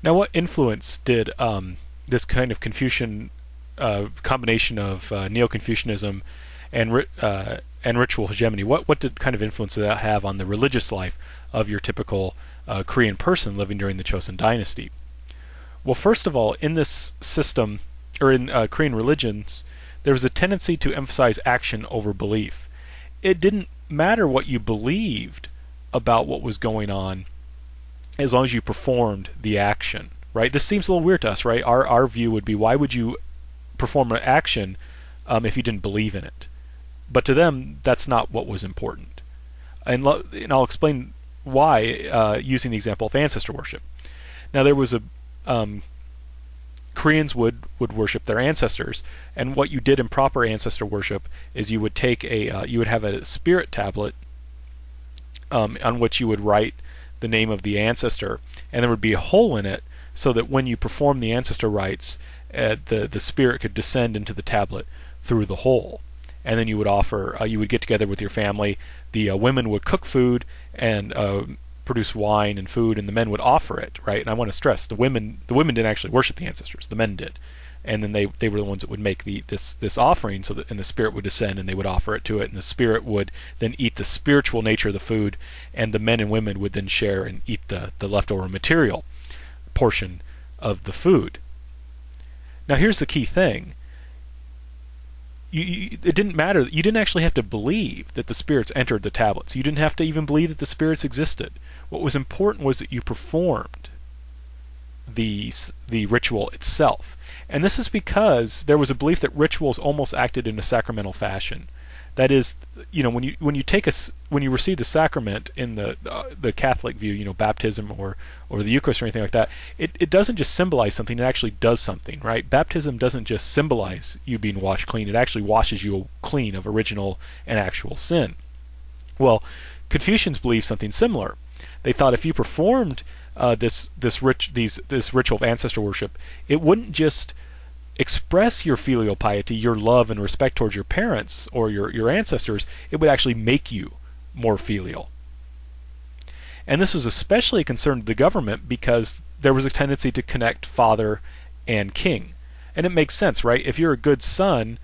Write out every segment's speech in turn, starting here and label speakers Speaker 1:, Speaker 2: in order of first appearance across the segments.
Speaker 1: Now, what influence did this kind of Confucian combination of Neo-Confucianism and ritual hegemony? What did kind of influence did that have on the religious life of your typical Korean person living during the Joseon Dynasty? Well, first of all, in this system, or in Korean religions, there was a tendency to emphasize action over belief. It didn't matter what you believed about what was going on, as long as you performed the action, right? This seems a little weird to us, right? Our view would be, why would you perform an action if you didn't believe in it? But to them, that's not what was important. And I'll explain why using the example of ancestor worship. Now, there was a Koreans would worship their ancestors, and what you did in proper ancestor worship is you would take you would have a spirit tablet on which you would write the name of the ancestor, and there would be a hole in it so that when you perform the ancestor rites, the spirit could descend into the tablet through the hole. And then you would offer, you would get together with your family. The women would cook food and produce wine and food, and the men would offer it, right? And I want to stress, the women didn't actually worship the ancestors; the men did. And then they were the ones that would make this offering, so that and the spirit would descend and they would offer it to it, and the spirit would then eat the spiritual nature of the food, and the men and women would then share and eat the leftover material portion of the food. Now, here's the key thing. It didn't matter. You didn't actually have to believe that the spirits entered the tablets. You didn't have to even believe that the spirits existed. What was important was that you performed the ritual itself. And this is because there was a belief that rituals almost acted in a sacramental fashion. That is, when you receive the sacrament in the Catholic view, baptism or the Eucharist or anything like that, it doesn't just symbolize something; it actually does something, right? Baptism doesn't just symbolize you being washed clean; it actually washes you clean of original and actual sin. Well, Confucians believed something similar. They thought if you performed this ritual of ancestor worship, it wouldn't just express your filial piety, your love and respect towards your parents or your ancestors, it would actually make you more filial. And this was especially a concern to the government because there was a tendency to connect father and king. And it makes sense, right? If you're a good son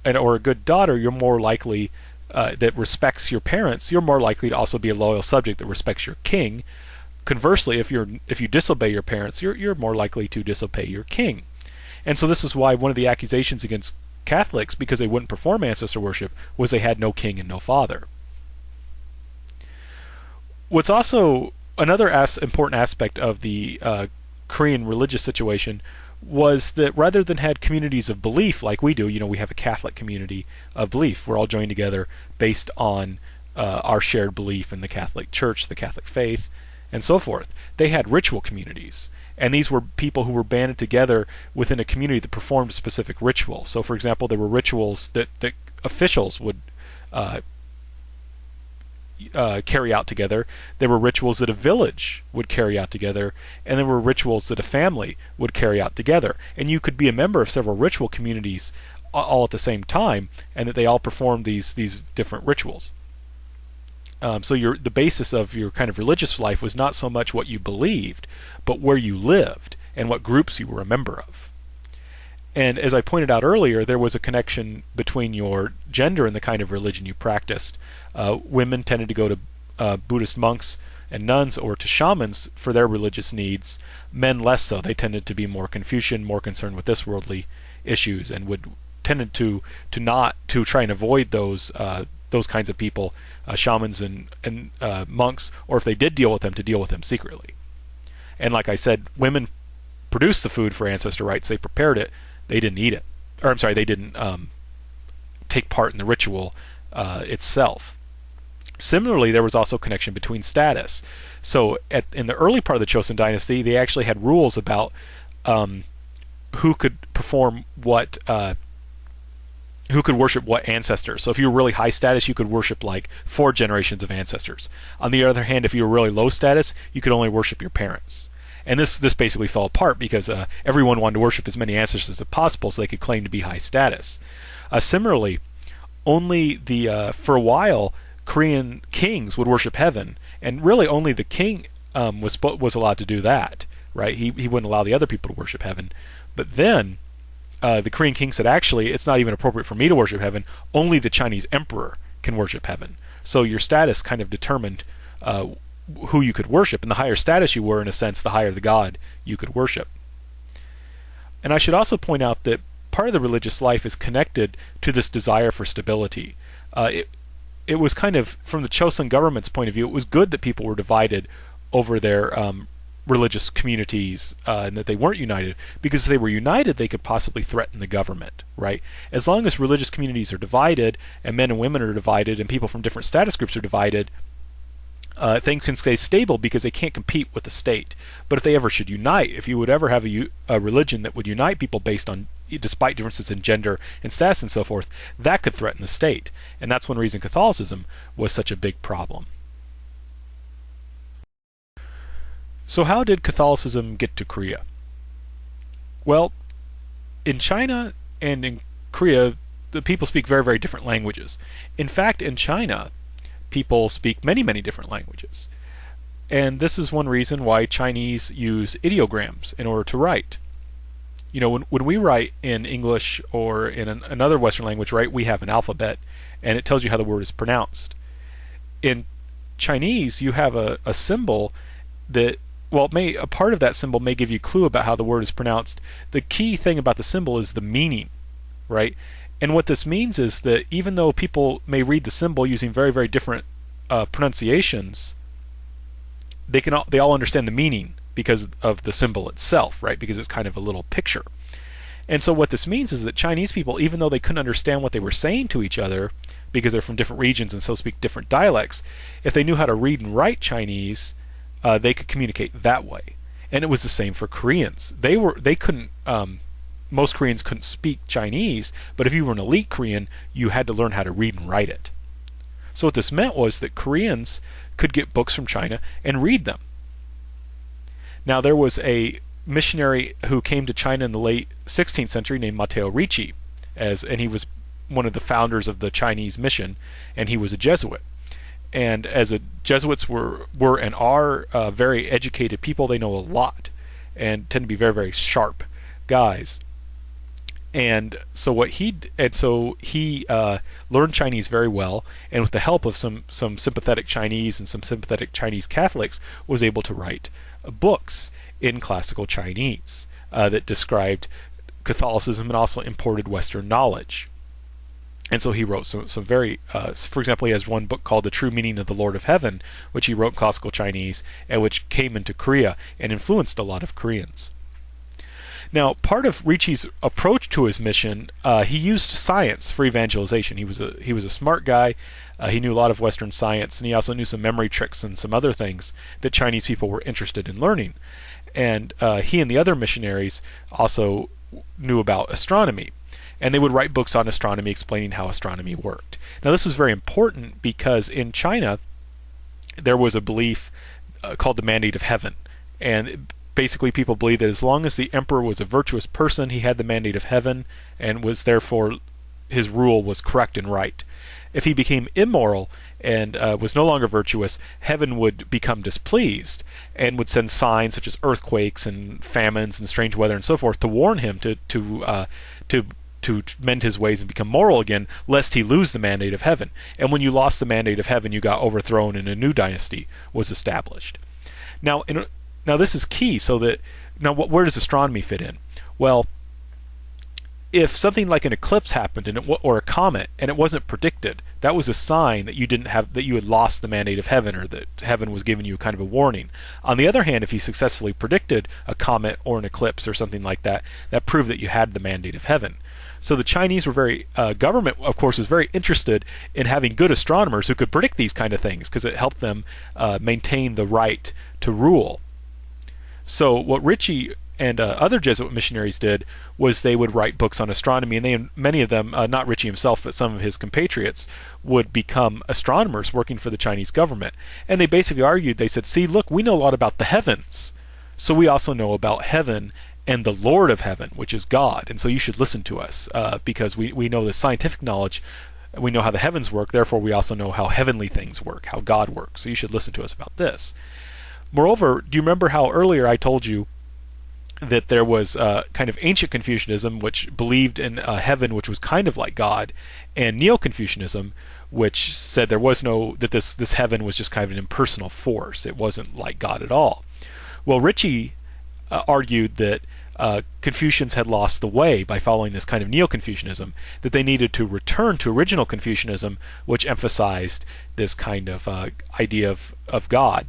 Speaker 1: or a good daughter, you're more likely that respects your parents, you're more likely to also be a loyal subject that respects your king. Conversely, if you disobey your parents, you're more likely to disobey your king. And so this is why one of the accusations against Catholics, because they wouldn't perform ancestor worship, was they had no king and no father. What's also another important aspect of the Korean religious situation was that rather than had communities of belief like we do, we have a Catholic community of belief. We're all joined together based on our shared belief in the Catholic Church, the Catholic faith, and so forth. They had ritual communities. And these were people who were banded together within a community that performed specific rituals. So, for example, there were rituals that officials would carry out together. There were rituals that a village would carry out together. And there were rituals that a family would carry out together. And you could be a member of several ritual communities all at the same time, and that they all performed these different rituals. So the basis of your kind of religious life was not so much what you believed, but where you lived and what groups you were a member of. And as I pointed out earlier, there was a connection between your gender and the kind of religion you practiced. Women tended to go to Buddhist monks and nuns or to shamans for their religious needs. Men less so. They tended to be more Confucian, more concerned with this worldly issues, and tended to try and avoid those kinds of people, shamans and monks, or if they did deal with them, to deal with them secretly. And like I said, women produced the food for ancestor rites. They prepared it. They didn't eat it. Or I'm sorry, they didn't take part in the ritual itself. Similarly, there was also connection between status. So in the early part of the Joseon Dynasty, they actually had rules about who could perform what who could worship what ancestors. So if you were really high status, you could worship like 4 generations of ancestors. On the other hand, if you were really low status, you could only worship your parents. And this basically fell apart because everyone wanted to worship as many ancestors as possible so they could claim to be high status. Similarly, only for a while, Korean kings would worship heaven, and really only the king was allowed to do that. right? He wouldn't allow the other people to worship heaven. But then the Korean king said, actually, it's not even appropriate for me to worship heaven. Only the Chinese emperor can worship heaven. So your status kind of determined who you could worship, and the higher status you were, in a sense, the higher the god you could worship. And I should also point out that part of the religious life is connected to this desire for stability. It was kind of, from the Chosun government's point of view, it was good that people were divided over their religious communities and that they weren't united, because if they were united, they could possibly threaten the government, right? As long as religious communities are divided, and men and women are divided, and people from different status groups are divided, things can stay stable because they can't compete with the state. But if they ever should unite, if you would ever have a religion that would unite people based on, despite differences in gender and status and so forth, that could threaten the state. And that's one reason Catholicism was such a big problem. So how did Catholicism get to Korea? Well, in China and in Korea, the people speak very, very different languages. In fact, in China, people speak many, many different languages. And this is one reason why Chinese use ideograms in order to write. You know, when we write in English or in another Western language, right, we have an alphabet, and it tells you how the word is pronounced. In Chinese, you have a symbol that, well, a part of that symbol may give you a clue about how the word is pronounced. The key thing about the symbol is the meaning, right? And what this means is that even though people may read the symbol using very, very different pronunciations, they all understand the meaning because of the symbol itself, right? Because it's kind of a little picture. And so what this means is that Chinese people, even though they couldn't understand what they were saying to each other, because they're from different regions and so speak different dialects, if they knew how to read and write Chinese, they could communicate that way. And it was the same for Koreans. They couldn't. Most Koreans couldn't speak Chinese, but if you were an elite Korean, you had to learn how to read and write it. So what this meant was that Koreans could get books from China and read them. Now, there was a missionary who came to China in the late 16th century named Matteo Ricci, and he was one of the founders of the Chinese mission, and he was a Jesuit. And as Jesuits were and are very educated people, they know a lot and tend to be very, very sharp guys. And so he learned Chinese very well, and with the help of some sympathetic Chinese and some sympathetic Chinese Catholics, was able to write books in classical Chinese that described Catholicism and also imported Western knowledge. And so he wrote some very, for example, he has one book called The True Meaning of the Lord of Heaven, which he wrote in classical Chinese, and which came into Korea and influenced a lot of Koreans. Now, part of Ricci's approach to his mission, he used science for evangelization. He was a smart guy. He knew a lot of Western science, and he also knew some memory tricks and some other things that Chinese people were interested in learning. And he and the other missionaries also knew about astronomy. And they would write books on astronomy explaining how astronomy worked. Now, this was very important because in China, there was a belief called the mandate of heaven. And basically, people believed that as long as the emperor was a virtuous person, he had the mandate of heaven, and was therefore his rule was correct and right. If he became immoral and was no longer virtuous, heaven would become displeased and would send signs such as earthquakes and famines and strange weather and so forth to warn him to mend his ways and become moral again, lest he lose the mandate of heaven. And when you lost the mandate of heaven, you got overthrown and a new dynasty was established. Now this is key. Where does astronomy fit in? Well, if something like an eclipse happened or a comet and it wasn't predicted, that was a sign that you had lost the mandate of heaven, or that heaven was giving you kind of a warning. On the other hand, if you successfully predicted a comet or an eclipse or something like that, that proved that you had the mandate of heaven. So the Chinese were government, of course, was very interested in having good astronomers who could predict these kind of things, because it helped them maintain the right to rule. So what Ricci and other Jesuit missionaries did was they would write books on astronomy, and many of them, not Ricci himself, but some of his compatriots, would become astronomers working for the Chinese government. And they basically argued, they said, see, look, we know a lot about the heavens, so we also know about heaven and the Lord of heaven, which is God, and so you should listen to us, because we know the scientific knowledge, we know how the heavens work, therefore we also know how heavenly things work, how God works, so you should listen to us about this. Moreover, do you remember how earlier I told you that there was kind of ancient Confucianism, which believed in heaven, which was kind of like God, and Neo-Confucianism, which said there was no, that this heaven was just kind of an impersonal force. It wasn't like God at all. Well, Ritchie argued that Confucians had lost the way by following this kind of Neo-Confucianism, that they needed to return to original Confucianism, which emphasized this kind of idea of God,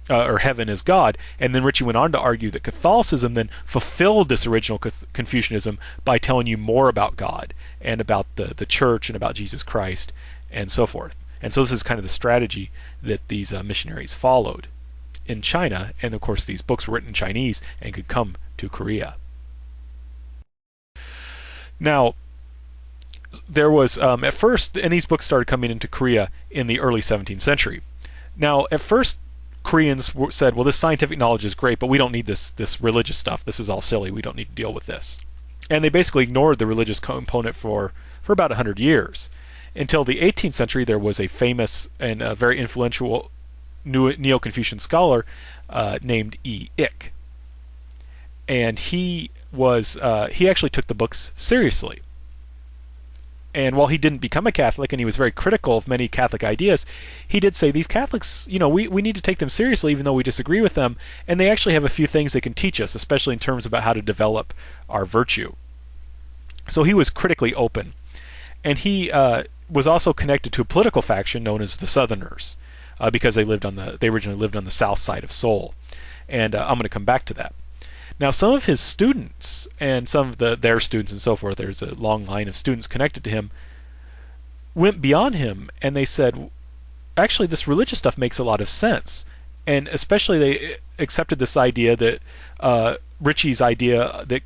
Speaker 1: or heaven as God. And then Ritchie went on to argue that Catholicism then fulfilled this original Confucianism by telling you more about God and about the church and about Jesus Christ and so forth. And so this is kind of the strategy that these missionaries followed in China, and of course these books were written in Chinese and could come to Korea. Now, there was, at first, and these books started coming into Korea in the early 17th century. Now, at first, Koreans said, well, this scientific knowledge is great, but we don't need this religious stuff. This is all silly. We don't need to deal with this. And they basically ignored the religious component for about 100 years. Until the 18th century, there was a famous and very influential Neo-Confucian scholar named E. Ik. And he actually took the books seriously. And while he didn't become a Catholic, and he was very critical of many Catholic ideas, he did say these Catholics, we need to take them seriously even though we disagree with them, and they actually have a few things they can teach us, especially in terms about how to develop our virtue. So he was critically open. And he was also connected to a political faction known as the Southerners, because they originally lived on the south side of Seoul. And I'm going to come back to that. Now, some of his students and some of their students and so forth, there's a long line of students connected to him, went beyond him, and they said, actually, this religious stuff makes a lot of sense. And especially they accepted this idea that Ritchie's idea that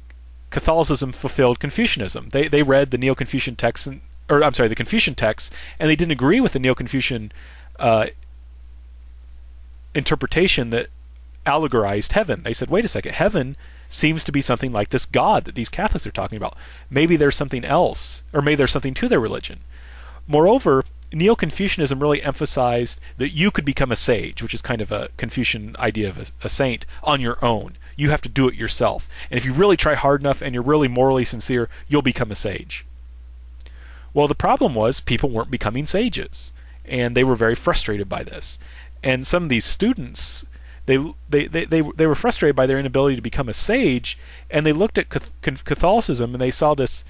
Speaker 1: Catholicism fulfilled Confucianism. They read the Neo-Confucian texts, the Confucian texts, and they didn't agree with the Neo-Confucian interpretation that allegorized heaven. They said, wait a second, heaven seems to be something like this God that these Catholics are talking about. Maybe there's something else, or maybe there's something to their religion. Moreover, Neo-Confucianism really emphasized that you could become a sage, which is kind of a Confucian idea of a saint, on your own. You have to do it yourself. And if you really try hard enough and you're really morally sincere, you'll become a sage. Well, the problem was people weren't becoming sages, and they were very frustrated by this. And some of these students, they were frustrated by their inability to become a sage, and they looked at Catholicism and they saw this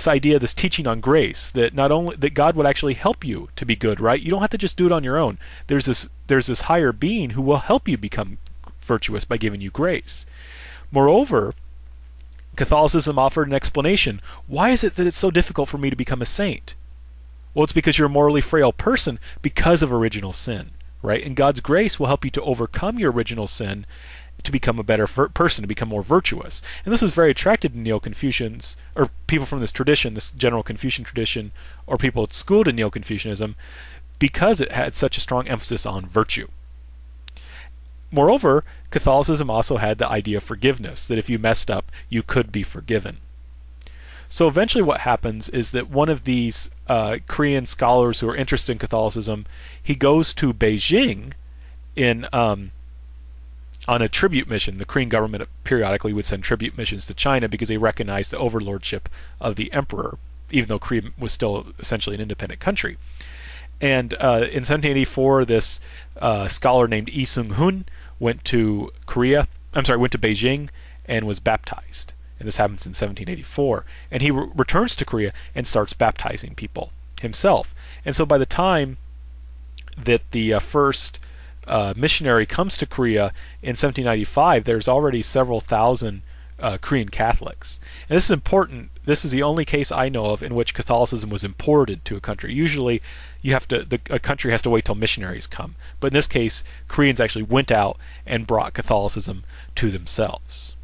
Speaker 1: idea, this teaching on grace, that not only that God would actually help you to be good, right? You don't have to just do it on your own. There's this higher being who will help you become virtuous by giving you grace. Moreover, Catholicism offered an explanation. Why is it that it's so difficult for me to become a saint? Well, it's because you're a morally frail person because of original sin, right? And God's grace will help you to overcome your original sin to become a better person, to become more virtuous. And this was very attractive to Neo-Confucians, or people from this tradition, this general Confucian tradition, or people schooled in Neo-Confucianism, because it had such a strong emphasis on virtue. Moreover, Catholicism also had the idea of forgiveness, that if you messed up, you could be forgiven. So eventually what happens is that one of these Korean scholars who are interested in Catholicism, he goes to Beijing on a tribute mission. The Korean government periodically would send tribute missions to China because they recognized the overlordship of the emperor, even though Korea was still essentially an independent country. And in 1784, this scholar named Lee Seung-hun went to Beijing and was baptized. And this happens in 1784. And he returns to Korea and starts baptizing people himself. And so by the time that the first missionary comes to Korea in 1795, there's already several thousand Korean Catholics. And this is important. This is the only case I know of in which Catholicism was imported to a country. Usually a country has to wait till missionaries come. But in this case, Koreans actually went out and brought Catholicism to themselves.